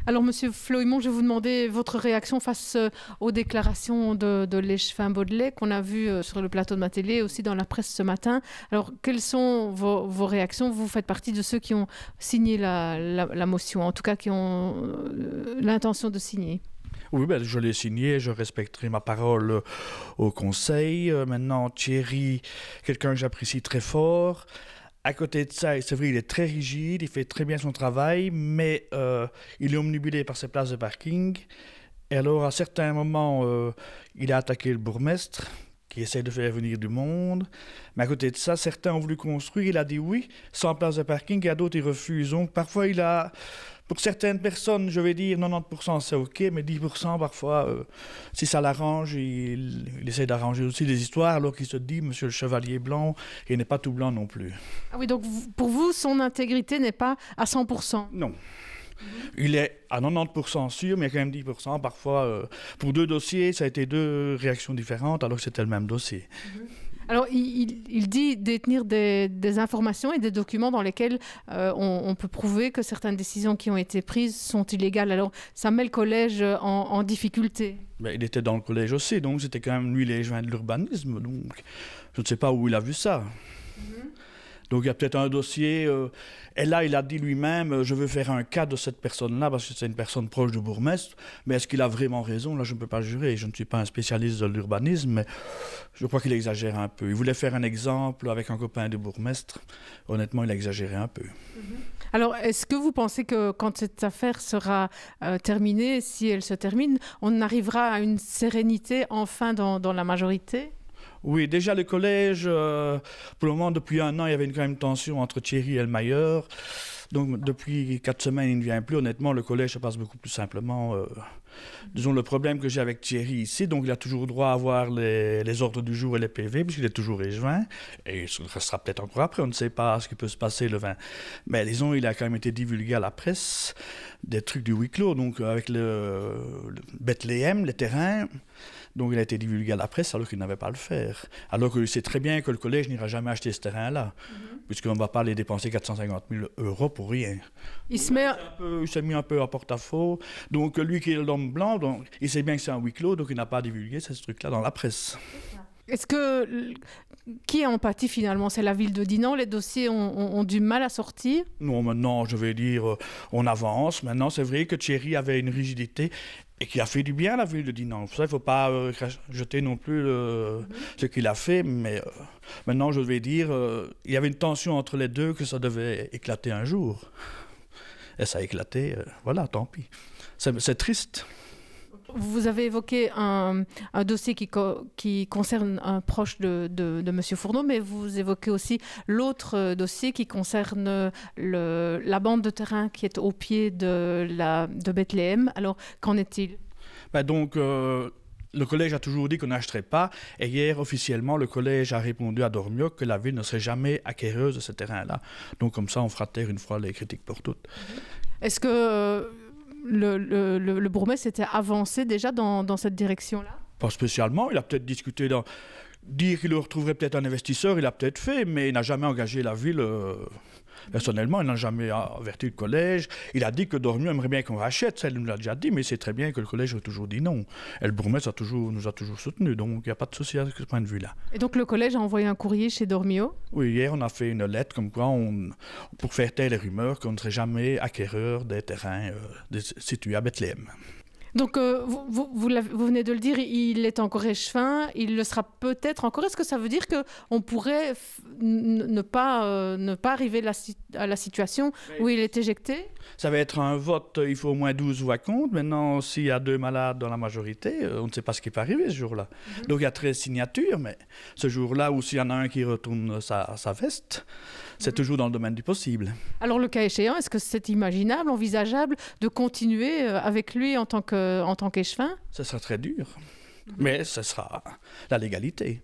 Alors, Monsieur Floymont, je vais vous demander votre réaction face aux déclarations de l'échevin Baudelet qu'on a vues sur le plateau de ma télé, aussi dans la presse ce matin. Alors, quelles sont vos réactions? Vous faites partie de ceux qui ont signé la motion, en tout cas qui ont l'intention de signer. Oui, ben, je l'ai signé, je respecterai ma parole au conseil. Maintenant, Thierry, quelqu'un que j'apprécie très fort. À côté de ça, c'est vrai, il est très rigide, il fait très bien son travail, mais il est omnibulé par ses places de parking. Et alors, à certains moments, il a attaqué le bourgmestre, qui essaie de faire venir du monde. Mais à côté de ça, certains ont voulu construire, il a dit oui, sans place de parking, et à d'autres, ils refusent. Donc, parfois, il a... Pour certaines personnes, je vais dire 90% c'est OK, mais 10% parfois, si ça l'arrange, il essaie d'arranger aussi des histoires, alors qu'il se dit, Monsieur le Chevalier Blanc, il n'est pas tout blanc non plus. Ah oui, donc pour vous, son intégrité n'est pas à 100%? Non. Il est à 90% sûr, mais il y a quand même 10%. Parfois, pour 2 dossiers, ça a été 2 réactions différentes, alors que c'était le même dossier. Alors, il dit détenir des informations et des documents dans lesquels on peut prouver que certaines décisions qui ont été prises sont illégales. Alors, ça met le collège en difficulté. Mais il était dans le collège aussi, donc c'était quand même lui l'échevin de l'urbanisme. Donc, je ne sais pas où il a vu ça. Donc il y a peut-être un dossier, et là il a dit lui-même, je veux faire un cas de cette personne-là, parce que c'est une personne proche du bourgmestre, mais est-ce qu'il a vraiment raison? Là je ne peux pas le jurer, je ne suis pas un spécialiste de l'urbanisme, mais je crois qu'il exagère un peu. Il voulait faire un exemple avec un copain du bourgmestre, honnêtement il a exagéré un peu. Alors est-ce que vous pensez que quand cette affaire sera terminée, si elle se termine, on arrivera à une sérénité enfin dans la majorité? Oui, déjà le collège, pour le moment, depuis 1 an, il y avait quand même une tension entre Thierry et Elmayer. Donc depuis 4 semaines, il ne vient plus. Honnêtement, le collège se passe beaucoup plus simplement. Disons, le problème que j'ai avec Thierry ici, donc il a toujours droit à avoir les ordres du jour et les PV, puisqu'il est toujours échevin. Et il restera peut-être encore après, on ne sait pas ce qui peut se passer le 20. Mais disons, il a quand même été divulgué à la presse des trucs du huis clos, donc avec le Bethléem, les terrains. Donc il a été divulgué à la presse alors qu'il n'avait pas à le faire. Alors qu'il sait très bien que le collège n'ira jamais acheter ce terrain-là, puisqu'on ne va pas aller dépenser 450 000 € pour rien. Il s'est mis un peu à porte-à-faux. Donc lui qui est l'homme blanc, donc, il sait bien que c'est un huis clos, donc il n'a pas divulgué ce truc-là dans la presse. Est-ce que... Qui est empathie finalement? C'est la ville de Dinan? Les dossiers ont du mal à sortir? Non, maintenant, je vais dire, on avance. Maintenant, c'est vrai que Thierry avait une rigidité et qui a fait du bien à la ville de Dinan. Ça, il ne faut pas jeter non plus ce qu'il a fait, mais maintenant, je vais dire, il y avait une tension entre les deux que ça devait éclater un jour. Et ça a éclaté, voilà, tant pis. C'est triste. Vous avez évoqué un dossier qui concerne un proche de M. Fourneau, mais vous évoquez aussi l'autre dossier qui concerne la bande de terrain qui est au pied de Bethléem. Alors, qu'en est-il? Donc, le collège a toujours dit qu'on n'achèterait pas. Et hier, officiellement, le collège a répondu à Dormioc que la ville ne serait jamais acquéreuse de ce terrain-là. Donc, comme ça, on fera taire une fois les critiques pour toutes. Est-ce que... Le bourgmestre était avancé déjà dans cette direction-là? Pas spécialement, il a peut-être discuté dire qu'il retrouverait peut-être un investisseur, il a peut-être fait, mais il n'a jamais engagé la ville. Personnellement, il n'a jamais averti le collège. Il a dit que Dormioc aimerait bien qu'on rachète, ça il nous l'a déjà dit, mais c'est très bien que le collège a toujours dit non. Et le bourgmestre nous a toujours soutenus, donc il n'y a pas de souci à ce point de vue-là. Et donc le collège a envoyé un courrier chez Dormioc? Oui, hier on a fait une lettre comme quoi, pour faire taire les rumeurs qu'on ne serait jamais acquéreur des terrains situés à Bethléem. Donc, vous venez de le dire, il est encore échevin, il le sera peut-être encore. Est-ce que ça veut dire qu'on pourrait ne pas arriver à la situation où il est éjecté? Ça va être un vote, il faut au moins 12 voix contre. Maintenant, s'il y a 2 malades dans la majorité, on ne sait pas ce qui peut arriver ce jour-là. Donc, il y a 13 signatures, mais ce jour-là, ou s'il y en a un qui retourne sa veste, c'est toujours dans le domaine du possible. Alors, le cas échéant, est-ce que c'est imaginable, envisageable de continuer avec lui en tant qu'échevin? Ce sera très dur, mais ce sera la légalité.